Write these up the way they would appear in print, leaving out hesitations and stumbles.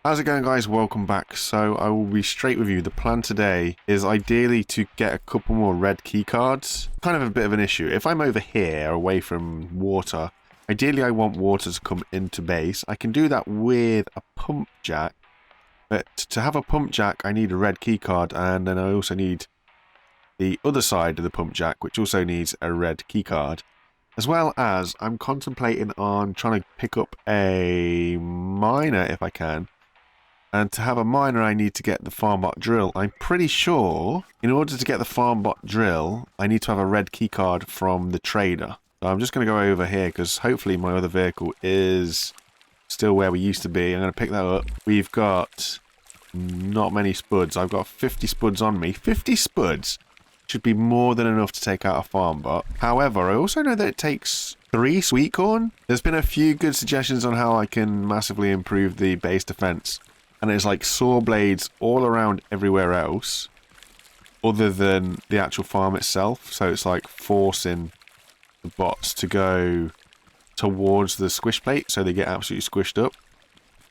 How's it going, guys? Welcome back. So I will be straight with you. The plan today is ideally to get a couple more red key cards. Kind of a bit of an issue. If I'm over here away from water, ideally I want water to come into base. I can do that with a pump jack, but to have a pump jack I need a red key card, and then I also need the other side of the pump jack, which also needs a red key card. As well as I'm contemplating on trying to pick up a miner if I can. And to have a miner, I need to get the farmbot drill. I'm pretty sure in order to get the farmbot drill, I need to have a red key card from the trader. So I'm just going to go over here because hopefully my other vehicle is still where we used to be. I'm going to pick that up. We've got not many spuds. I've got 50 spuds on me. 50 spuds should be more than enough to take out a farmbot. However, I also know that it takes 3 sweet corn. There's been a few good suggestions on how I can massively improve the base defense. And it's like saw blades all around everywhere else other than the actual farm itself. So it's like forcing the bots to go towards the squish plate so they get absolutely squished up.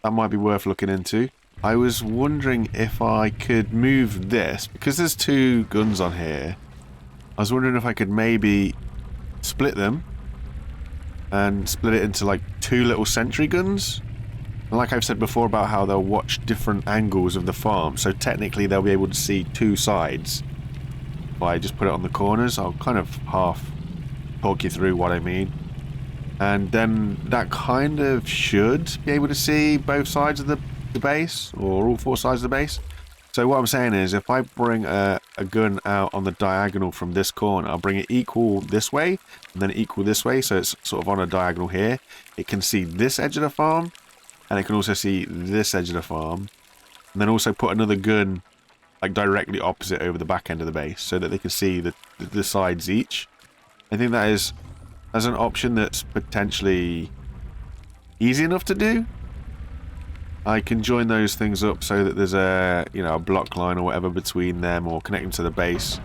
That might be worth looking into. I was wondering if I could move this, because there's 2 guns on here. I was wondering if I could maybe split them and split it into like 2 little sentry guns. And like I've said before about how they'll watch different angles of the farm, so technically they'll be able to see 2 sides. If I just put it on the corners, I'll kind of half talk you through what I mean. And then that kind of should be able to see both sides of the base, or all 4 sides of the base. So what I'm saying is, if I bring a gun out on the diagonal from this corner, I'll bring it equal this way, and then equal this way, so it's sort of on a diagonal here. It can see this edge of the farm, and it can also see this edge of the farm, and then also put another gun like directly opposite over the back end of the base so that they can see the sides each. I think that is as an option that's potentially easy enough to do. I can join those things up so that there's a a block line or whatever between them, or connect them to the base,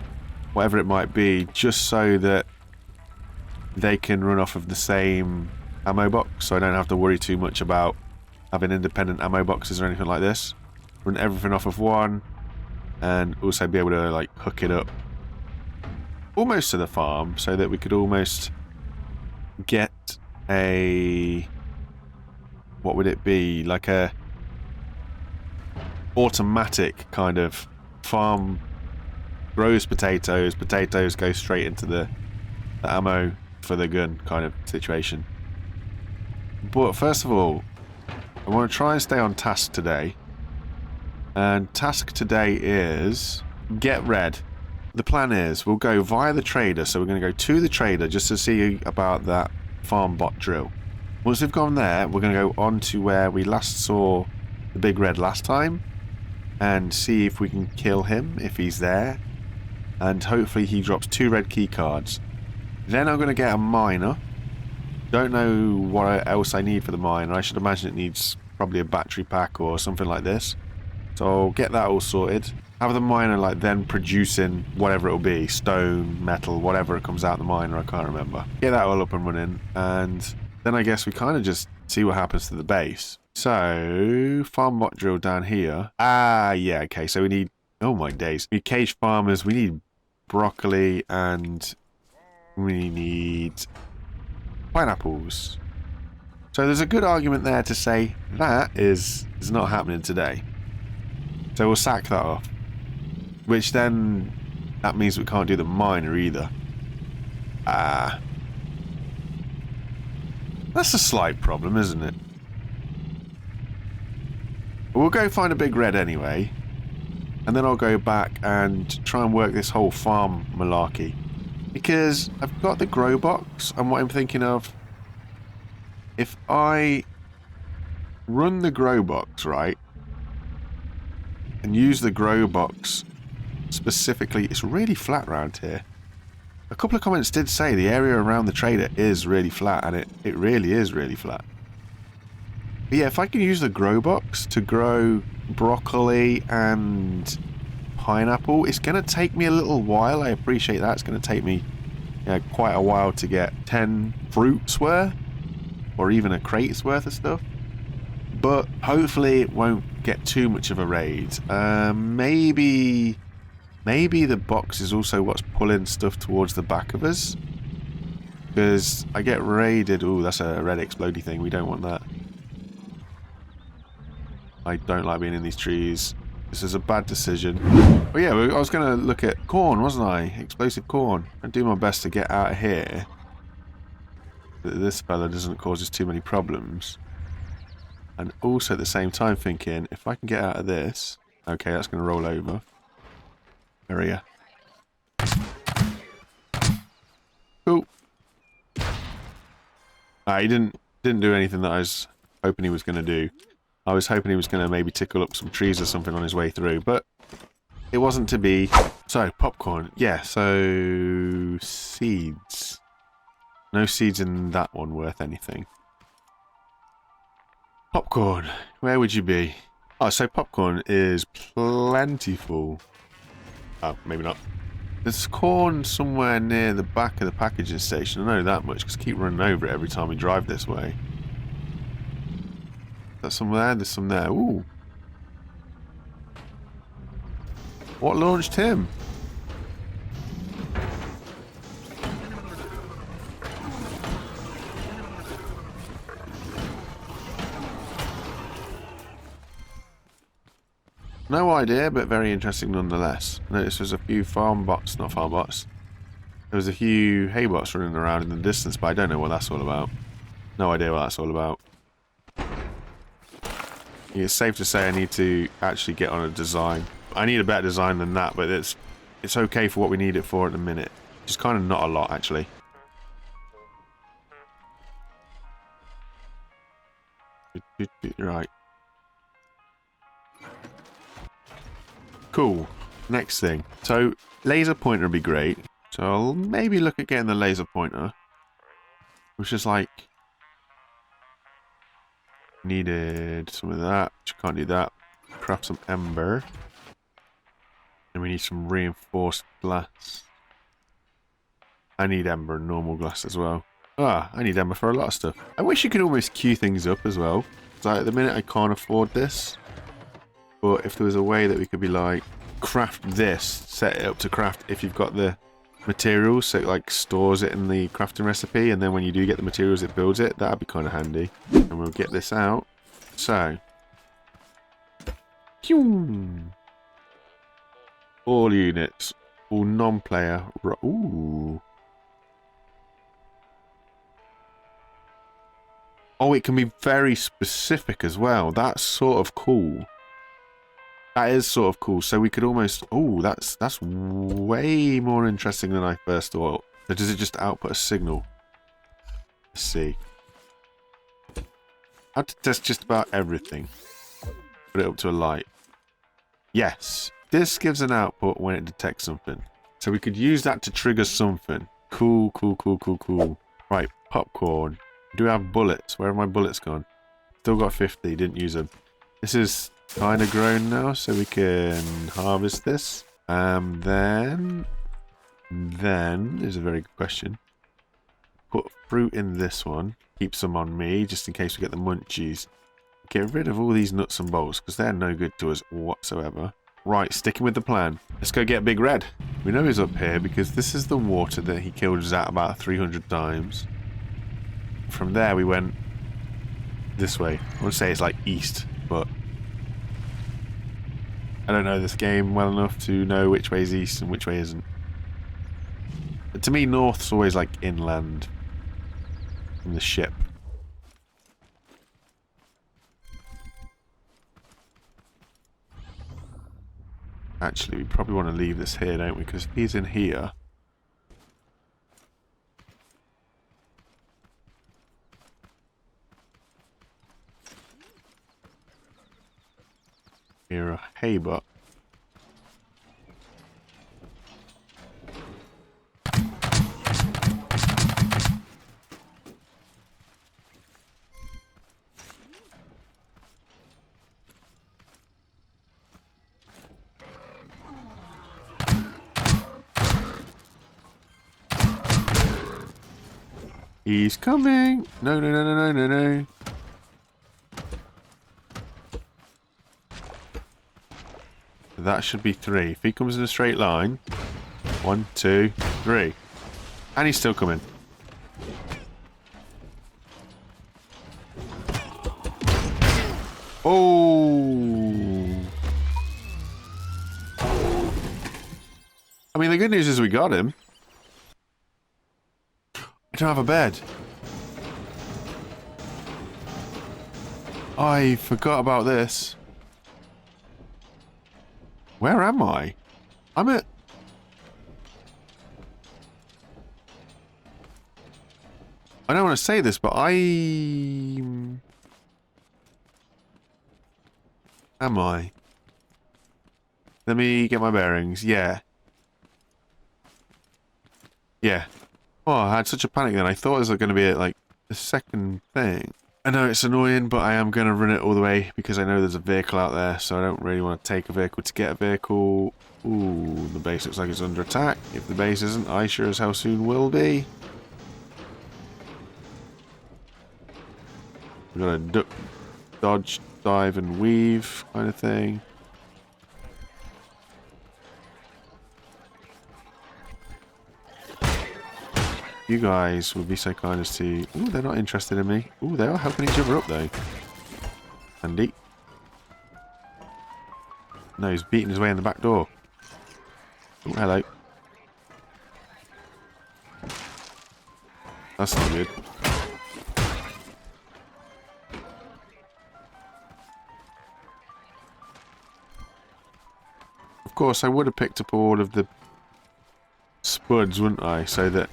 whatever it might be, just so that they can run off of the same ammo box, so I don't have to worry too much about having independent ammo boxes or anything like this. Run everything off of one, and also be able to like hook it up almost to the farm, so that we could almost get a, what would it be, like a automatic kind of farm grows potatoes go straight into the ammo for the gun kind of situation. But first of all, I want to try and stay on task today. And task today is get red. The plan is we'll go via the trader, so we're going to go to the trader just to see about that farm bot drill. Once we've gone there, we're going to go on to where we last saw the big red last time and see if we can kill him if he's there, and hopefully he drops 2 red key cards. Then I'm going to get a miner. Don't know what else I need for the miner. I should imagine it needs probably a battery pack or something like this. So I'll get that all sorted. Have the miner like then producing whatever it'll be, stone, metal, whatever it comes out the miner, I can't remember. Get that all up and running, and then I guess we kind of just see what happens to the base. So, farm bot drill down here. Ah, yeah, okay, so we need, oh my days. We need cage farmers, we need broccoli, and we need pineapples. So there's a good argument there to say that is not happening today. So we'll sack that off. Which then, that means we can't do the miner either. Ah. That's a slight problem, isn't it? We'll go find a big red anyway. And then I'll go back and try and work this whole farm malarkey. Because I've got the grow box, and what I'm thinking of, if I run the grow box, right, and use the grow box specifically, it's really flat around here. A couple of comments did say the area around the trader is really flat, and it really is really flat. But yeah, if I can use the grow box to grow broccoli and pineapple, it's going to take me a little while. I appreciate that. It's going to take me quite a while to get 10 fruits worth, or even a crate's worth of stuff. But hopefully it won't get too much of a raid. Maybe the box is also what's pulling stuff towards the back of us. Because I get raided. Ooh, that's a red explodey thing. We don't want that. I don't like being in these trees. This is a bad decision. But yeah, I was going to look at corn, wasn't I? Explosive corn. And do my best to get out of here. This fella doesn't cause us too many problems. And also at the same time thinking, if I can get out of this... Okay, that's going to roll over. Area. Cool. He didn't do anything that I was hoping he was going to do. I was hoping he was going to maybe tickle up some trees or something on his way through, but it wasn't to be. So, popcorn. Yeah, so... seeds. No seeds in that one worth anything. Popcorn. Where would you be? Oh, so popcorn is plentiful. Oh, maybe not. There's corn somewhere near the back of the packaging station. I know that much because I keep running over it every time we drive this way. Is that some there? There's some there. Ooh. What launched him? No idea, but very interesting nonetheless. I noticed there's a few farm bots, not farm bots. There was a few hay bots running around in the distance, but I don't know what that's all about. No idea what that's all about. It's safe to say I need to actually get on a design. I need a better design than that, but it's okay for what we need it for at the minute. Just kind of not a lot, actually. Right. Cool. Next thing. So, laser pointer would be great. So I'll maybe look at getting the laser pointer. Which is like... needed some of that. Can't do that. Craft some ember. And we need some reinforced glass. I need ember and normal glass as well. I need ember for a lot of stuff. I wish you could almost queue things up as well. So at the minute I can't afford this. But if there was a way that we could be like, craft this, set it up to craft if you've got the materials, so it like stores it in the crafting recipe, and then when you do get the materials it builds it, that'd be kind of handy. And we'll get this out. So. All units. All non-player. Ooh. Oh, it can be very specific as well. That's sort of cool. That is sort of cool. So we could almost... Oh, that's way more interesting than I first thought. So does it just output a signal? Let's see. I have to test just about everything. Put it up to a light. Yes. This gives an output when it detects something. So we could use that to trigger something. Cool, cool, cool, cool, cool. Right, popcorn. Do I have bullets? Where have my bullets gone? Still got 50. Didn't use them. This is... kind of grown now, so we can harvest this. Then is a very good question. Put fruit in this one. Keep some on me, just in case we get the munchies. Get rid of all these nuts and bolts, because they're no good to us whatsoever. Right, sticking with the plan. Let's go get Big Red. We know he's up here, because this is the water that he killed us at about 300 times. From there, we went this way. I want to say it's like east, but... I don't know this game well enough to know which way is east and which way isn't. But to me, north's always like inland from the ship. Actually, we probably want to leave this here, don't we? Because if he's in here... Here a hay butt. He's coming! No, no, no, no, no, no, no. That should be 3. If he comes in a straight line. 1, 2, 3. And he's still coming. Oh! I mean, the good news is we got him. I don't have a bed. I forgot about this. Where am I? I'm at... I don't want to say this, but am I? Let me get my bearings. Yeah. Yeah. Oh, I had such a panic then. I thought it was going to be like the second thing. I know it's annoying, but I am going to run it all the way because I know there's a vehicle out there, so I don't really want to take a vehicle to get a vehicle. Ooh, the base looks like it's under attack. If the base isn't, I sure as hell soon will be. We've got a duck, dodge, dive, and weave kind of thing. You guys would be so kind as to... Ooh, they're not interested in me. Ooh, they are helping each other up, though. Andy. No, he's beating his way in the back door. Ooh, hello. That's not good. Of course, I would have picked up all of the spuds, wouldn't I? So that...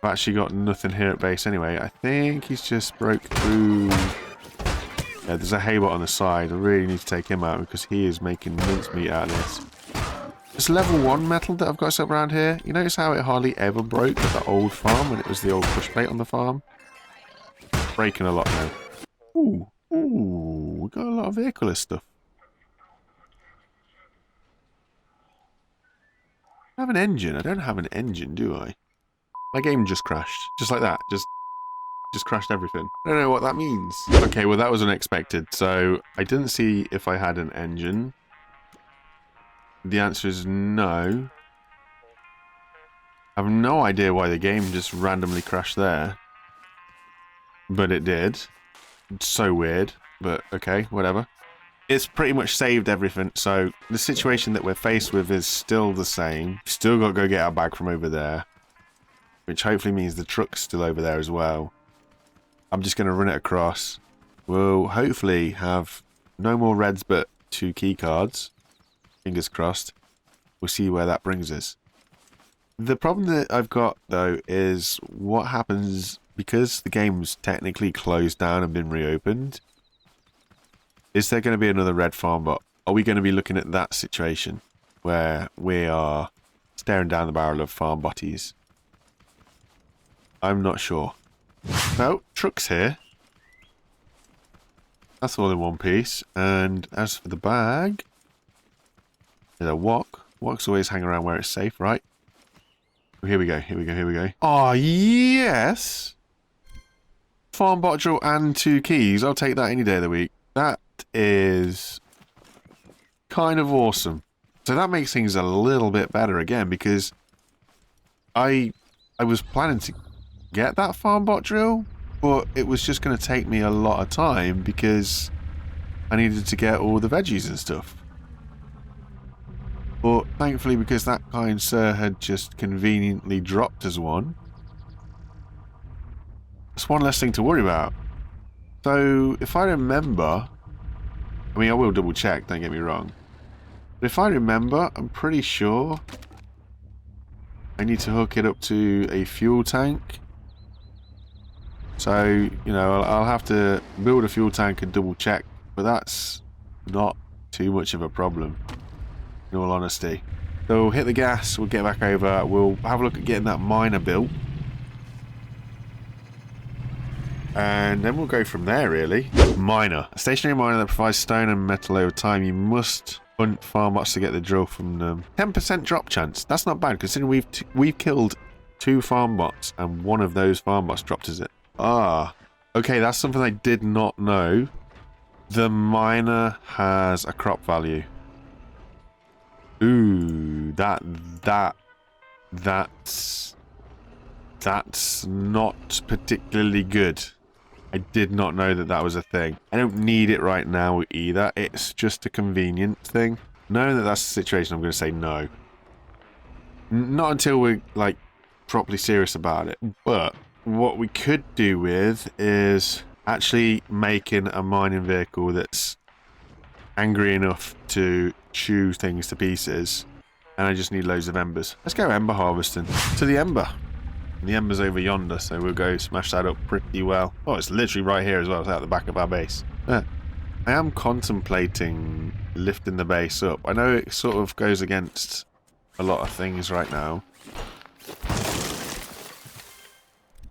I've actually got nothing here at base anyway. I think he's just broke through... Yeah, there's a haybot on the side. I really need to take him out because he is making mincemeat out of this. This level 1 metal that I've got set around here, you notice how it hardly ever broke at the old farm when it was the old push plate on the farm? Breaking a lot now. Ooh, ooh, we got a lot of vehicular stuff. I have an engine. I don't have an engine, do I? My game just crashed. Just like that. Just crashed everything. I don't know what that means. Okay, well that was unexpected. So, I didn't see if I had an engine. The answer is no. I have no idea why the game just randomly crashed there. But it did. It's so weird. But okay, whatever. It's pretty much saved everything. So, the situation that we're faced with is still the same. Still got to go get our bag from over there. Which hopefully means the truck's still over there as well. I'm just going to run it across. We'll hopefully have no more reds but 2 key cards. Fingers crossed. We'll see where that brings us. The problem that I've got though is what happens because the game's technically closed down and been reopened. Is there going to be another red farm bot? Are we going to be looking at that situation where we are staring down the barrel of farm botties? I'm not sure. No, truck's here. That's all in one piece. And as for the bag, there's a wok. Woks always hang around where it's safe, right? Here we go, here we go, here we go. Oh, yes! Farm bot drill and 2 keys. I'll take that any day of the week. That is kind of awesome. So that makes things a little bit better again because I was planning to get that farm bot drill, but it was just going to take me a lot of time because I needed to get all the veggies and stuff. But thankfully, because that kind sir had just conveniently dropped us one, it's one less thing to worry about. So if I remember, I mean I will double check, don't get me wrong, but if I remember, I'm pretty sure I need to hook it up to a fuel tank. So, you know, I'll have to build a fuel tank and double check, but that's not too much of a problem, in all honesty. So we'll hit the gas, we'll get back over, we'll have a look at getting that miner built. And then we'll go from there, really. Miner. A stationary miner that provides stone and metal over time. You must hunt farm bots to get the drill from them. 10% drop chance. That's not bad, considering we've killed 2 farm bots, and one of those farm bots dropped us it. Ah, okay, that's something I did not know. The miner has a crop value. Ooh, that's not particularly good. I did not know that that was a thing. I don't need it right now either. It's just a convenient thing. Knowing that that's the situation, I'm going to say no. Not until we're, like, properly serious about it. But what we could do with is actually making a mining vehicle that's angry enough to chew things to pieces. And I just need loads of embers. Let's go ember harvesting. To the ember. And the ember's over yonder, so we'll go smash that up pretty well. Oh, it's literally right here as well. It's out the back of our base. I am contemplating lifting the base up. I know it sort of goes against a lot of things right now.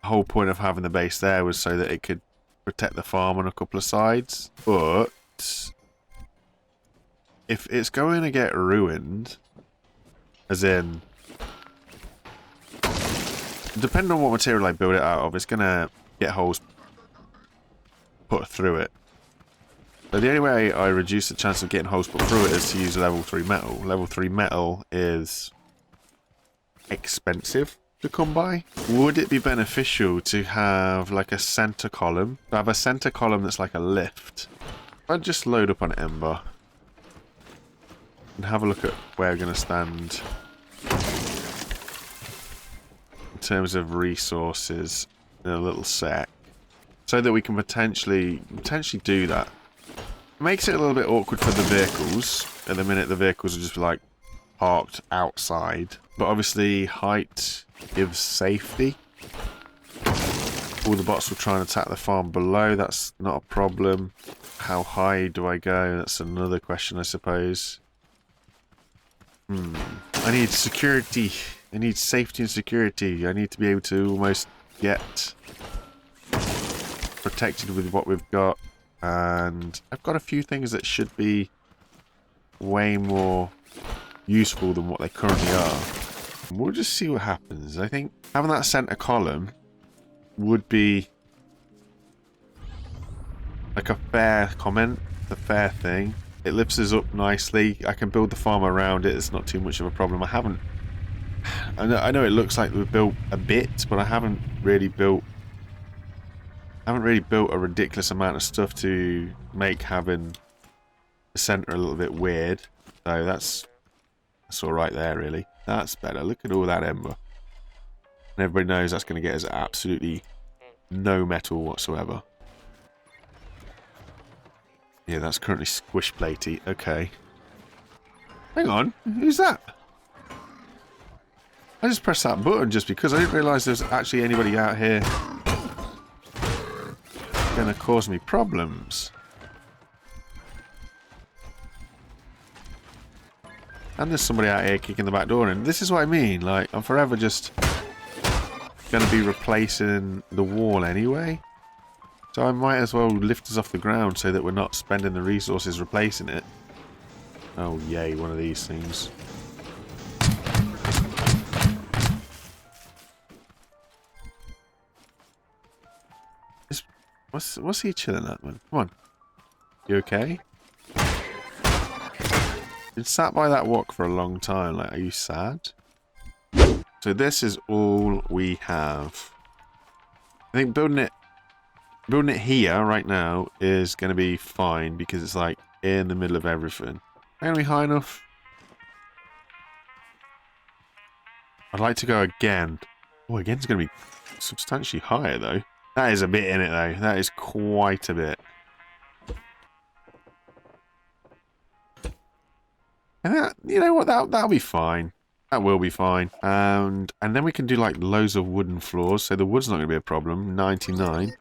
The whole point of having the base there was so that it could protect the farm on a couple of sides. But if it's going to get ruined, as in, depending on what material I build it out of, it's going to get holes put through it. So the only way I reduce the chance of getting holes put through it is to use level 3 metal. Level 3 metal is expensive to come by. Would it be beneficial to have like a center column? To have a center column that's like a lift. I'd just load up on Ember and have a look at where we're going to stand in terms of resources in a little sec, so that we can potentially do that. It makes it a little bit awkward for the vehicles. At the minute, the vehicles are just like parked outside. But obviously, height gives safety. All the bots will try and attack the farm below. That's not a problem. How high do I go? That's another question, I suppose. I need security. I need safety and security. I need to be able to almost get protected with what we've got. And I've got a few things that should be way more useful than what they currently are. We'll just see what happens. I think having that center column would be like a fair comment, a fair thing. It lifts us up nicely. I can build the farm around it. It's not too much of a problem. I know it looks like we've built a bit, but I haven't really built a ridiculous amount of stuff to make having the center a little bit weird. So that's all right there, really. That's better. Look at all that ember. And everybody knows that's going to get us absolutely no metal whatsoever. Yeah, that's currently squish platey. Okay. Hang on. Who's that? I just pressed that button just because I didn't realise there's actually anybody out here going to cause me problems. And there's somebody out here kicking the back door in. This is what I mean. Like, I'm forever just going to be replacing the wall anyway. So I might as well lift us off the ground so that we're not spending the resources replacing it. Oh, yay, one of these things. What's he chilling at, man? Come on. You okay? Been sat by that wok for a long time. Like, are you sad? So this is all we have. I think building it here right now is going to be fine because it's like in the middle of everything. Am I going to be high enough? I'd like to go again. Oh, again's going to be substantially higher though. That is a bit in it though. That is quite a bit. And that, you know what, that'll be fine. That will be fine. And then we can do like loads of wooden floors. So the wood's not going to be a problem. 99.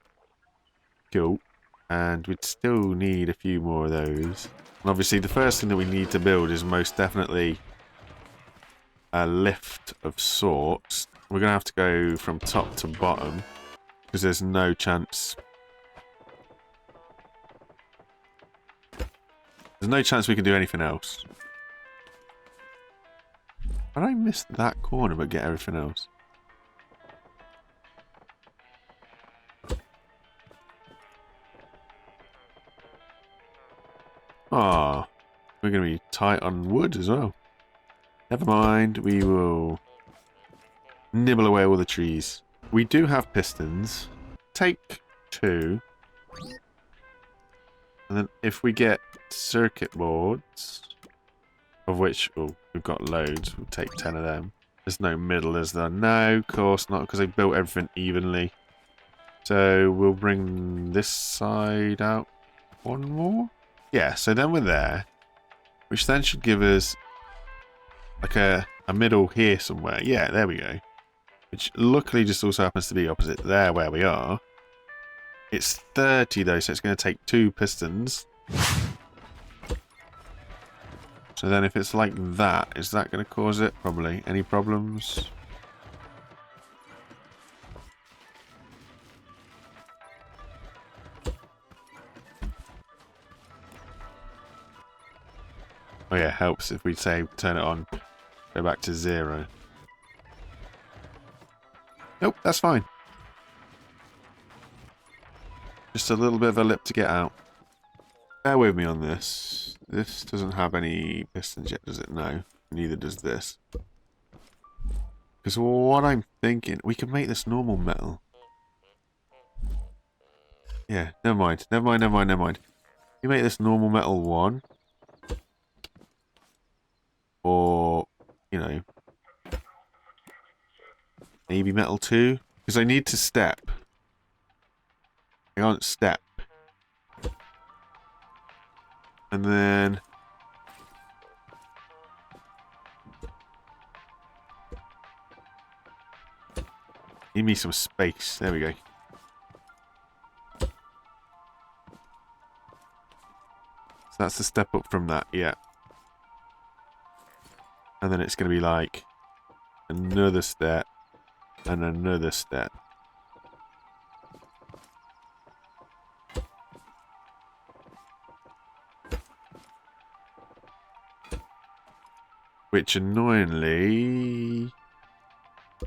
Cool. And we'd still need a few more of those. And obviously the first thing that we need to build is most definitely a lift of sorts. We're going to have to go from top to bottom because there's no chance. There's no chance we can do anything else. How did I miss that corner but get everything else? Ah, we're going to be tight on wood as well. Never mind, we will nibble away all the trees. We do have pistons. Take 2. And then if we get circuit boards, of which, oh, we've got loads, we'll take 10 of them. There's no middle, is there? No, of course not, because they built everything evenly. So we'll bring this side out 1 more. Yeah, so then we're there, which then should give us like a middle here somewhere. Yeah, there we go. Which luckily just also happens to be opposite there where we are. It's 30 though, so it's going to take 2 pistons. So then if it's like that, is that going to cause it? Probably. Any problems? Oh yeah, helps if we say turn it on, go back to 0. Nope, that's fine. Just a little bit of a lip to get out. Bear with me on this. This doesn't have any pistons yet, does it? No. Neither does this. Because what I'm thinking, we can make this normal metal. Yeah, never mind. Never mind, never mind, never mind. You make this normal metal 1. Or, you know, maybe metal 2. Because I need to step. I can't step. And then need me some space. There we go. So that's the step up from that, yeah. And then it's going to be like another step and another step. Which annoyingly...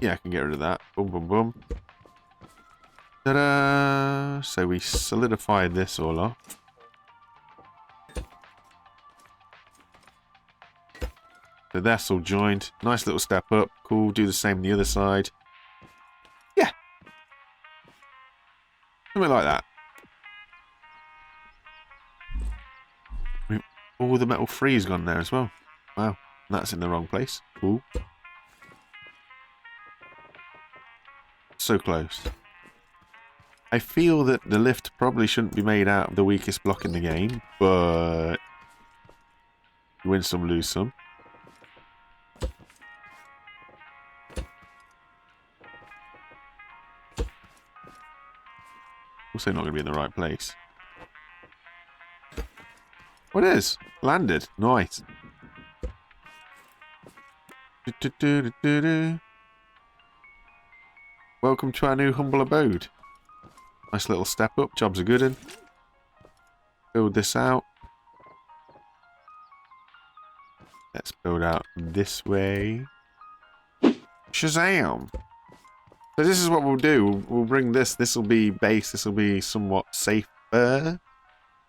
Yeah, I can get rid of that. Boom, boom, boom. Ta-da! So we solidified this all off. So that's all joined. Nice little step up. Cool. Do the same on the other side. Yeah. Something like that. All the metal 3 has gone there as well. Wow. That's in the wrong place. Cool. So close. I feel that the lift probably shouldn't be made out of the weakest block in the game, but you win some, lose some. Also not going to be in the right place. What is? Landed. Nice. Welcome to our new humble abode. Nice little step up. Jobs are good in. Build this out. Let's build out this way. Shazam! So this is what we'll do. We'll bring this. This will be base. This will be somewhat safer.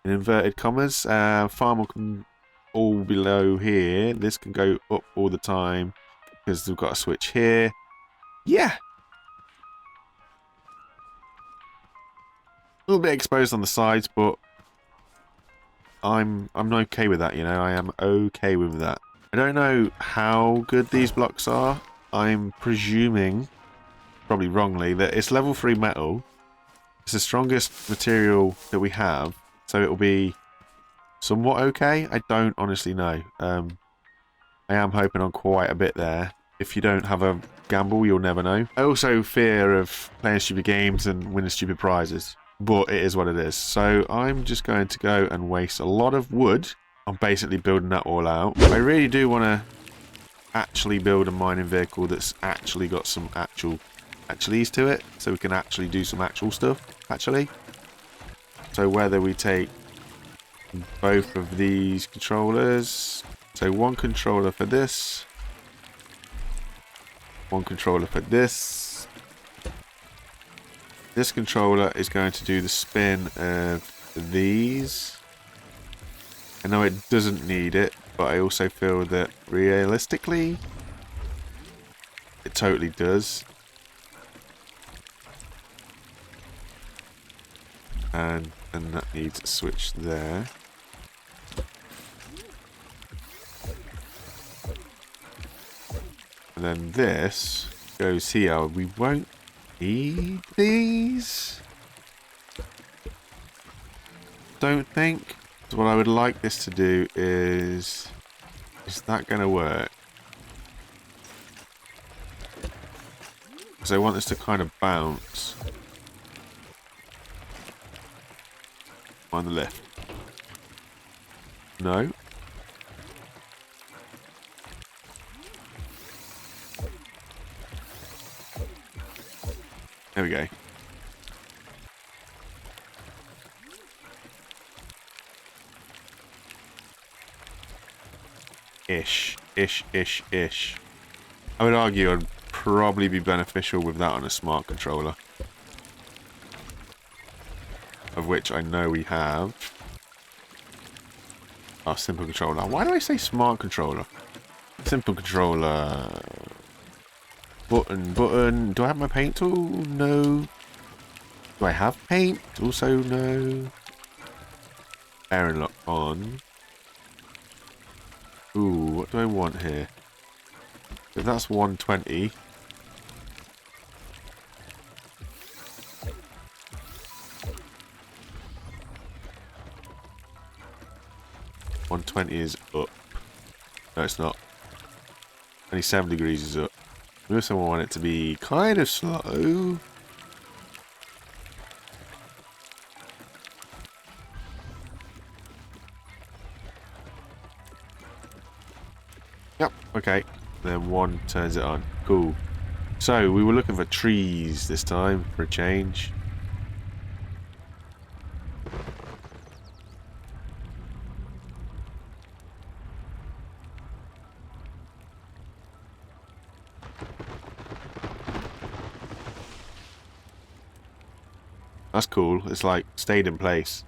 In inverted commas. Farm will come all below here. This can go up all the time because we've got a switch here. Yeah. A little bit exposed on the sides, but I'm okay with that, you know. I am okay with that. I don't know how good these blocks are. I'm presuming, probably wrongly, that it's level 3 metal. It's the strongest material that we have, so it'll be somewhat okay. I don't honestly know. I am hoping on quite a bit there. If you don't have a gamble, you'll never know. I also fear of playing stupid games and winning stupid prizes. But it is what it is. So I'm just going to go and waste a lot of wood on basically building that all out. I really do want to actually build a mining vehicle that's actually got some actuallys to it. So we can actually do some actual stuff, actually. So whether we take both of these controllers. So one controller for this. One controller for this. This controller is going to do the spin of these. I know it doesn't need it, but I also feel that realistically, it totally does. And that needs a switch there. And then this goes here. We won't need these. Don't think. So what I would like this to do is that going to work? Because I want this to kind of bounce on the lift. No. There we go. Ish. I would argue it'd probably be beneficial with that on a smart controller. Of which I know we have. Our simple controller. Why do I say smart controller? Simple controller. Button. Do I have my paint tool? No. Do I have paint? Also no. Bearing lock on. Ooh, what do I want here? If that's 120. Is up. No, it's not. 27 degrees is up. We also want it to be kind of slow. Yep, okay. Then one turns it on. Cool. So, we were looking for trees this time for a change. That's cool. It's like stayed in place.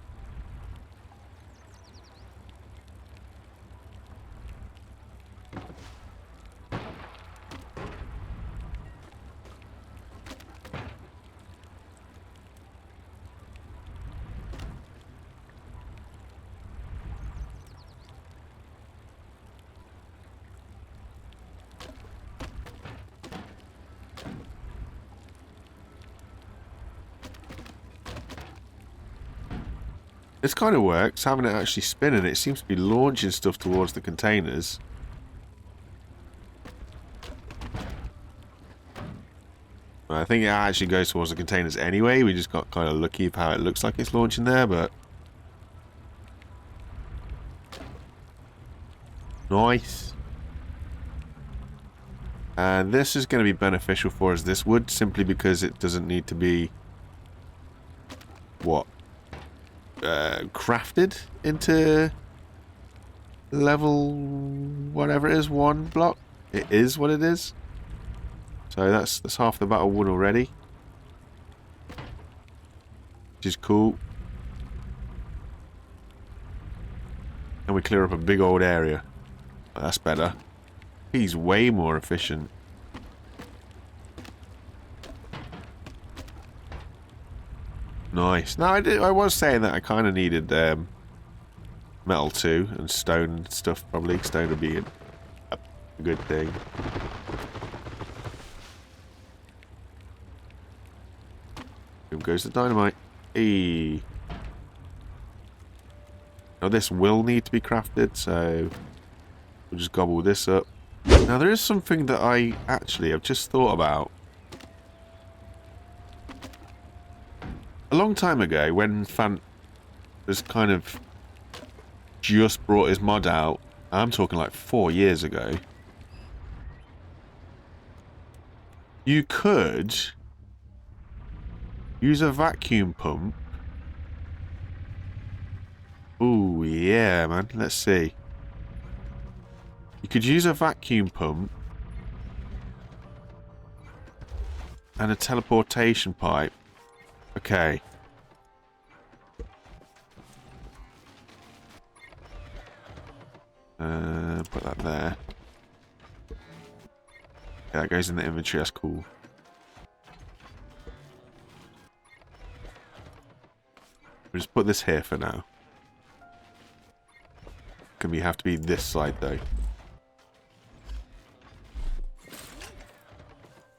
This kind of works, having it actually spinning. It seems to be launching stuff towards the containers. I think it actually goes towards the containers anyway. We just got kind of lucky with how it looks like it's launching there, but... Nice. And this is going to be beneficial for us, this wood, simply because it doesn't need to be... What? Crafted into level whatever it is, 1 block. It is what it is. So that's half the battle won already, which is cool. And we clear up a big old area. That's better. He's way more efficient. Nice. Now I was saying that I kind of needed metal too, and stone stuff probably. Stone would be a good thing. Here goes the dynamite. Hey. Now this will need to be crafted, so we'll just gobble this up. Now there is something that I've just thought about. A long time ago, when Fant was kind of just brought his mod out, I'm talking like 4 years ago, you could use a vacuum pump. Ooh, yeah, man. Let's see. You could use a vacuum pump and a teleportation pipe. Okay. Put that there. Yeah, that goes in the inventory. That's cool. We'll just put this here for now. We have to be this side though.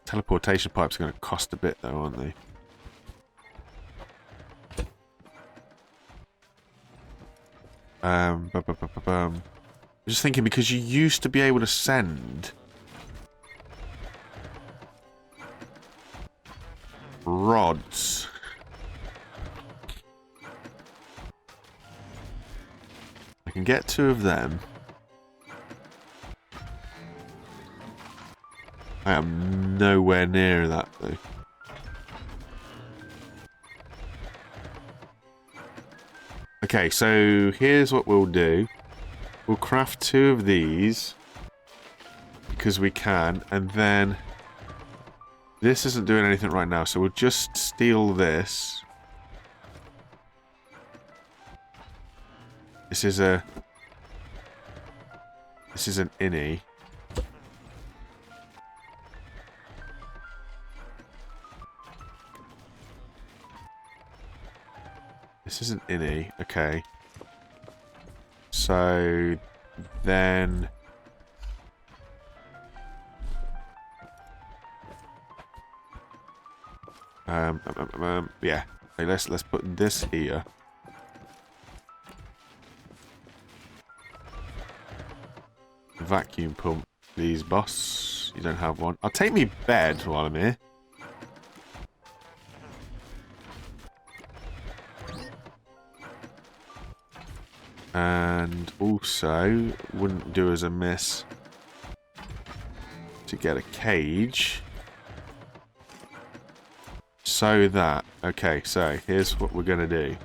Teleportation pipes are going to cost a bit though, aren't they? I'm just thinking, because you used to be able to send rods. I can get 2 of them. I am nowhere near that though. Okay, so here's what we'll do. We'll craft 2 of these because we can, and then this isn't doing anything right now, so we'll just steal this. This is an innie. This is an innie, okay. So then yeah. Okay, let's put this here. Vacuum pump, please, boss. You don't have one. I'll take me bed while I'm here. And also, wouldn't do as a miss to get a cage. So that, okay, so here's what we're going to do.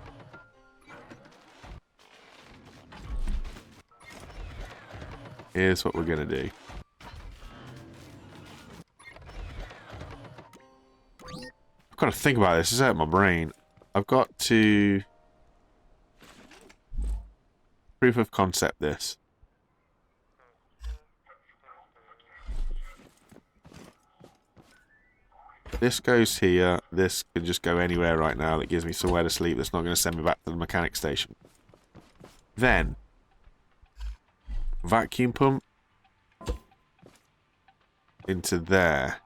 Here's what we're going to do. I've got to think about this. It's out of my brain. I've got to... Proof of concept this. This goes here. This can just go anywhere right now. That gives me somewhere to sleep. That's not going to send me back to the mechanic station. Then, vacuum pump into there.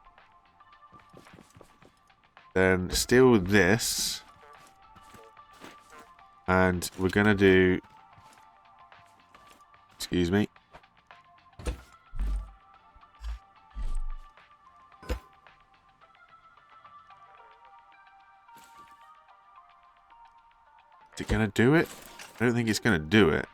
Then steal this. And we're going to do... Excuse me. Is it going to do it? I don't think it's going to do it.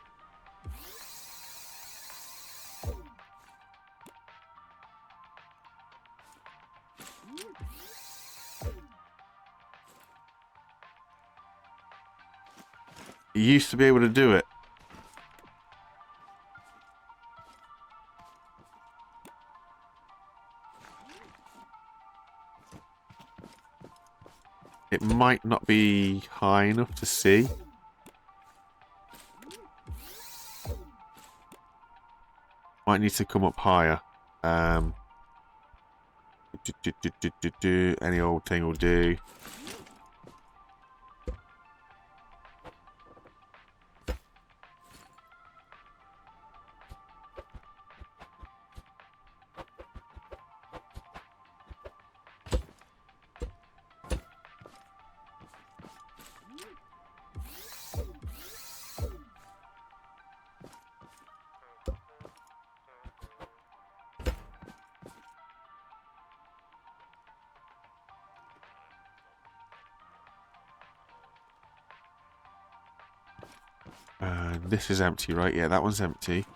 It used to be able to do it. It might not be high enough to see. Might need to come up higher. Any old thing will do. This is empty, right? Yeah, that one's empty.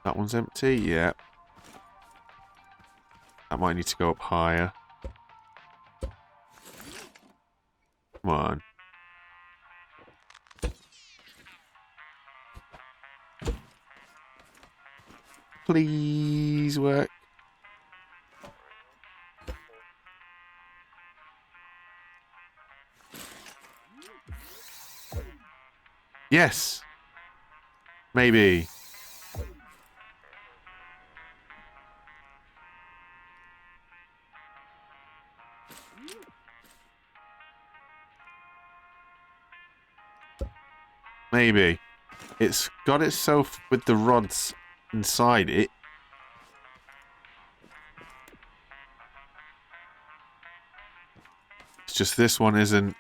That one's empty? Yeah. That might need to go up higher. Come on. Please work. Yes. Maybe. Maybe. It's got itself with the rods inside it. It's just this one isn't.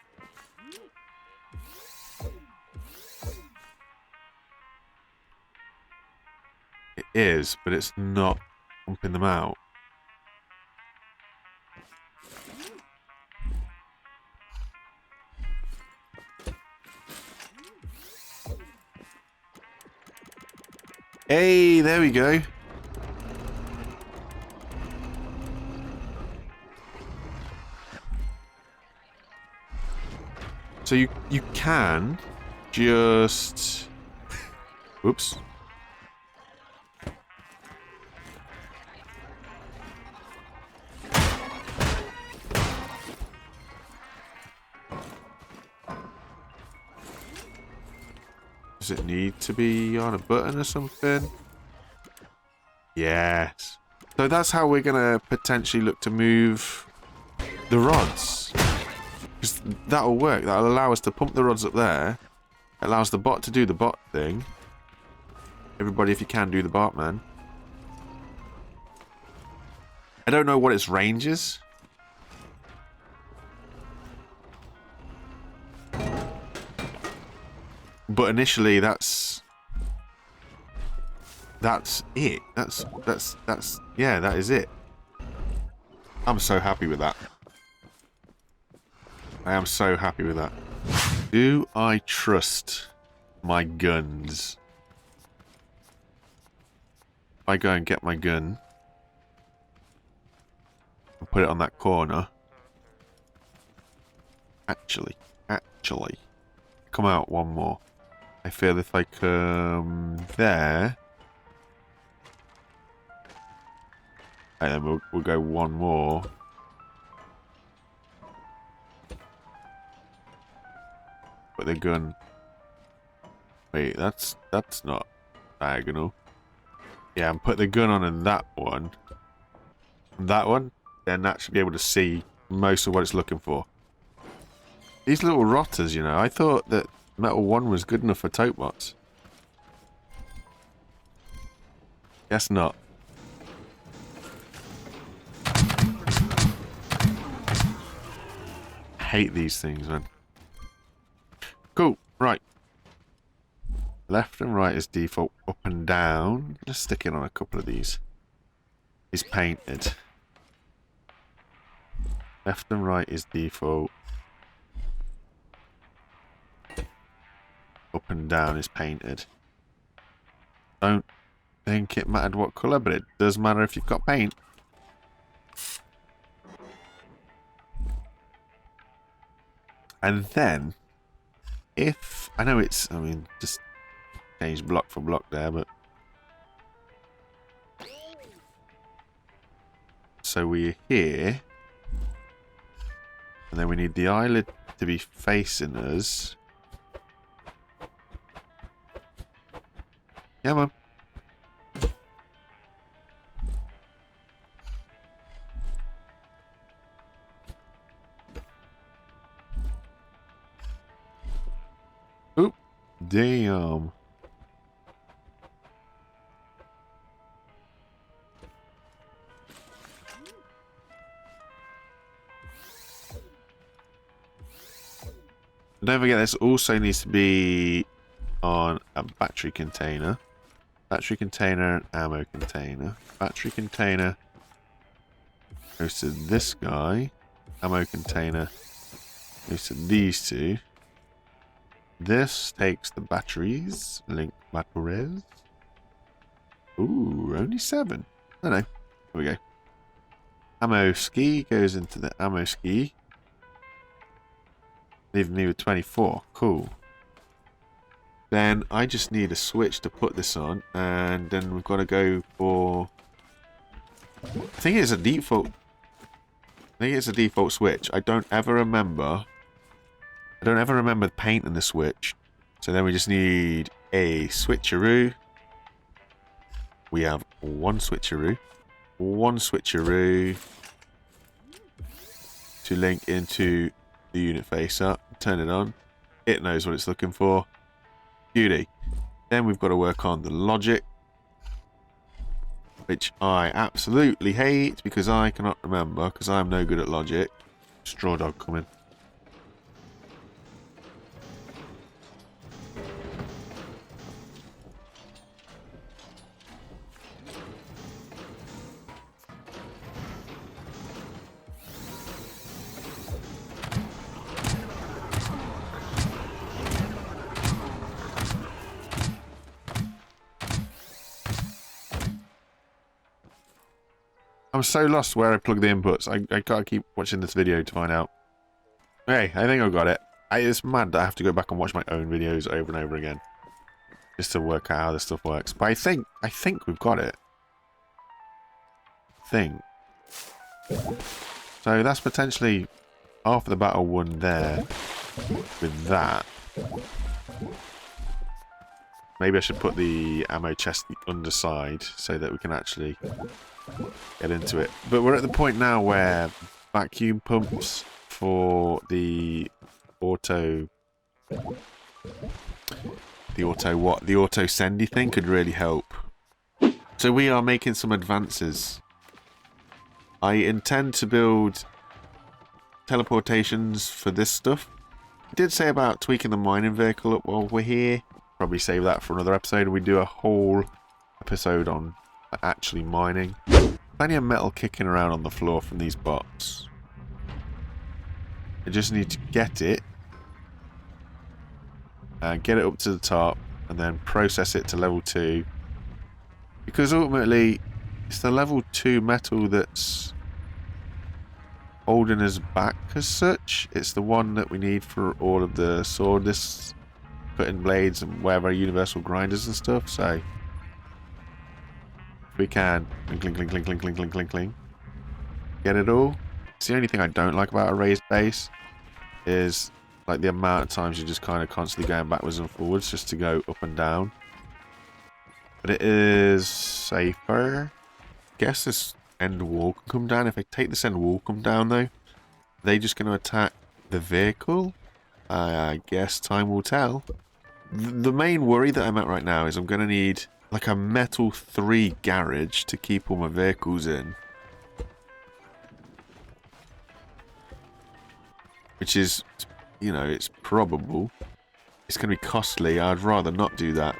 It is, but it's not pumping them out. Hey, there we go. So you can just... Oops. Does it need to be on a button or something? Yes. So that's how we're going to potentially look to move the rods. Because that'll work. That'll allow us to pump the rods up there. It allows the bot to do the bot thing. Everybody, if you can, do the bot, man. I don't know what its range is. But initially, that's it. That's yeah, that is it. I'm so happy with that. I am so happy with that. Do I trust my guns? If I go and get my gun and put it on that corner. Actually, come out one more. I feel if I come there, and then we'll go one more. Put the gun. Wait, that's not diagonal. Yeah, and put the gun on in that one. And that one, then that should be able to see most of what it's looking for. These little rotters, you know, I thought that Metal 1 was good enough for tote bots. Guess not. I hate these things, man. Cool, right. Left and right is default, up and down. Just stick it on a couple of these. Is painted. Left and right is default. Up and down is painted. Don't think it mattered what colour, but it does matter if you've got paint. And then, if... I know it's... I mean, just change block for block there, but... So we're here. And then we need the eyelid to be facing us. Yeah, man. Oop. Damn. Don't forget, this also needs to be on a battery container. Battery container and ammo container. Battery container goes to this guy. Ammo container goes to these two. This takes the batteries. Link batteries. Ooh, only 7. I don't know. Here we go. Ammo ski goes into the ammo ski. Leaving me with 24. Cool. Then I just need a switch to put this on, and then we've got to go for... I think it's a default. I think it's a default switch. I don't ever remember the paint in the switch. So then we just need a switcheroo. We have one switcheroo. One switcheroo to link into the unit facer. Turn it on. It knows what it's looking for. Beauty. Then we've got to work on the logic, which I absolutely hate because I cannot remember because I'm no good at logic. Straw dog coming. I'm so lost where I plug the inputs. I gotta keep watching this video to find out. Hey, I think I've got it. It's mad that I have to go back and watch my own videos over and over again. Just to work out how this stuff works. But I think we've got it. So that's potentially half of the battle won there with that. Maybe I should put the ammo chest underside so that we can actually get into it. But we're at the point now where vacuum pumps for the auto sendy thing could really help. So we are making some advances. I intend to build teleportations for this stuff. I did say about tweaking the mining vehicle up while we're here. Probably save that for another episode. We do a whole episode on actually mining. Plenty of metal kicking around on the floor from these bots. I just need to get it. And get it up to the top. And then process it to level 2. Because ultimately, it's the level 2 metal that's holding us back as such. It's the one that we need for all of the swordless cutting blades and whatever universal grinders and stuff. So if we can cling, cling, cling, cling, cling, cling, cling, cling, get it all. It's the only thing I don't like about a raised base is like the amount of times you're just kind of constantly going backwards and forwards just to go up and down. But it is safer. I guess this end wall can come down. If I take this end wall come down though, are they just going to attack the vehicle? I guess time will tell. The main worry that I'm at right now is I'm going to need like a metal 3 garage to keep all my vehicles in. Which is, you know, it's probable. It's going to be costly. I'd rather not do that.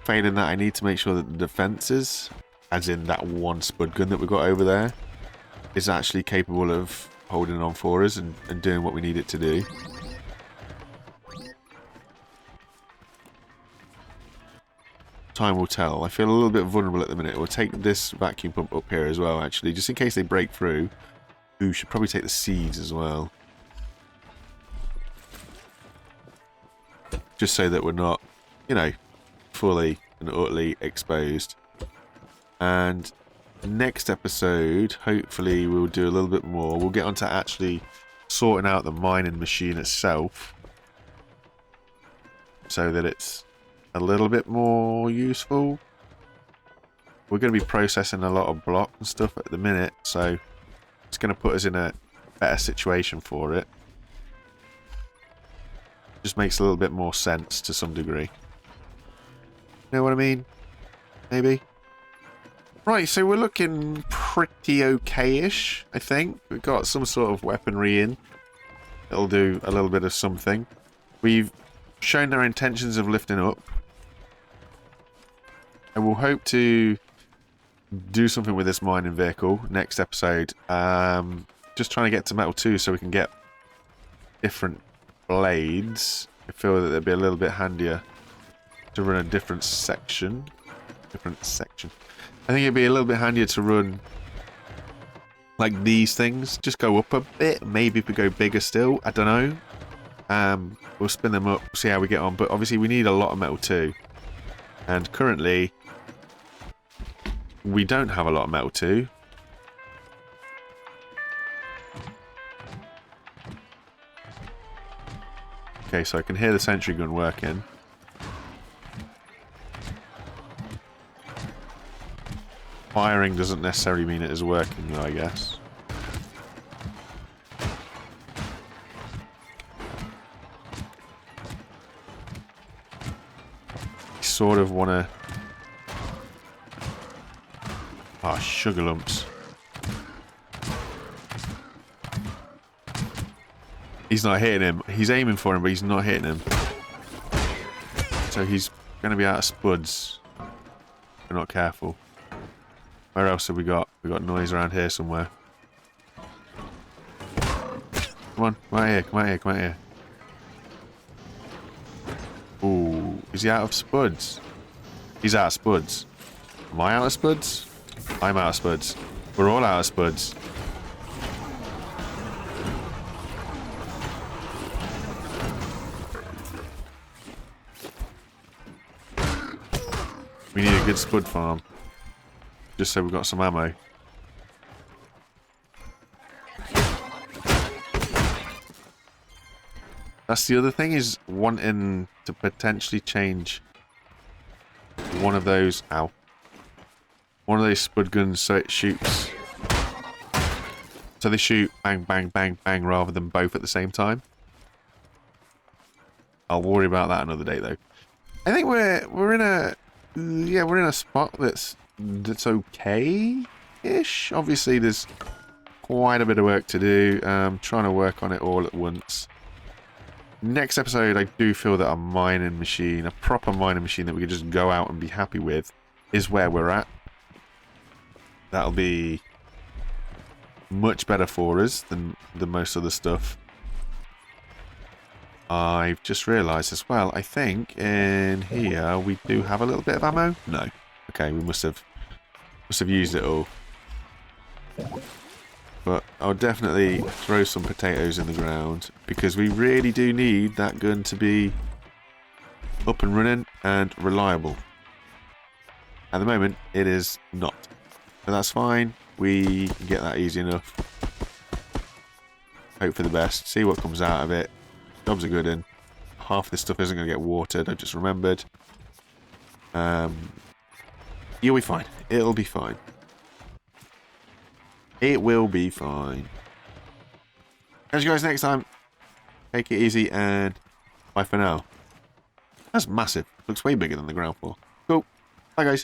Failing that, I need to make sure that the defences, as in that one spud gun that we've got over there, is actually capable of holding on for us and doing what we need it to do. Time will tell. I feel a little bit vulnerable at the minute. We'll take this vacuum pump up here as well, actually, just in case they break through. Ooh, should probably take the seeds as well. Just so that we're not, you know, fully and utterly exposed. And next episode, hopefully we'll do a little bit more. We'll get onto actually sorting out the mining machine itself so that it's a little bit more useful. We're going to be processing a lot of block and stuff at the minute, so it's going to put us in a better situation for it. Just makes a little bit more sense to some degree. You know what I mean? Maybe. Right, so we're looking pretty okay-ish, I think. We've got some sort of weaponry in. It'll do a little bit of something. We've shown our intentions of lifting up. And we'll hope to do something with this mining vehicle next episode. Just trying to get to metal 2 so we can get different blades. I feel that they'd be a little bit handier to run a different section. I think it'd be a little bit handier to run like these things. Just go up a bit. Maybe if we go bigger still. I don't know. We'll spin them up, see how we get on. But obviously we need a lot of metal too. And currently we don't have a lot of metal too. Okay, so I can hear the sentry gun working. firing doesn't necessarily mean it is working, though, I guess. I sort of want to... Oh, sugar lumps. He's not hitting him. He's aiming for him, but he's not hitting him. So he's going to be out of spuds. If we're not careful. Where else have we got? We got noise around here somewhere. Come on, come out here, come out here, come out here. Ooh, is he out of spuds? He's out of spuds. Am I out of spuds? I'm out of spuds. We're all out of spuds. We need a good spud farm. Just so we've got some ammo. That's the other thing, is wanting to potentially change one of those... Ow. One of those spud guns so it shoots... So they shoot bang, bang, bang, bang rather than both at the same time. I'll worry about that another day, though. I think we're in a... Yeah, we're in a spot that's okay-ish. Obviously, there's quite a bit of work to do. Trying to work on it all at once. Next episode, I do feel that a mining machine, a proper mining machine that we can just go out and be happy with, is where we're at. That'll be much better for us than most other stuff. I've just realised as well, I think in here we do have a little bit of ammo. No. Okay, we must have used it all. But I'll definitely throw some potatoes in the ground, because we really do need that gun to be up and running and reliable. At the moment, it is not. But that's fine. We can get that easy enough. Hope for the best. See what comes out of it. Jobs are good in. Half of this stuff isn't going to get watered, I've just remembered. You'll be fine. It'll be fine. It will be fine. Catch you guys next time. Take it easy and bye for now. That's massive. Looks way bigger than the ground floor. Cool. Bye guys.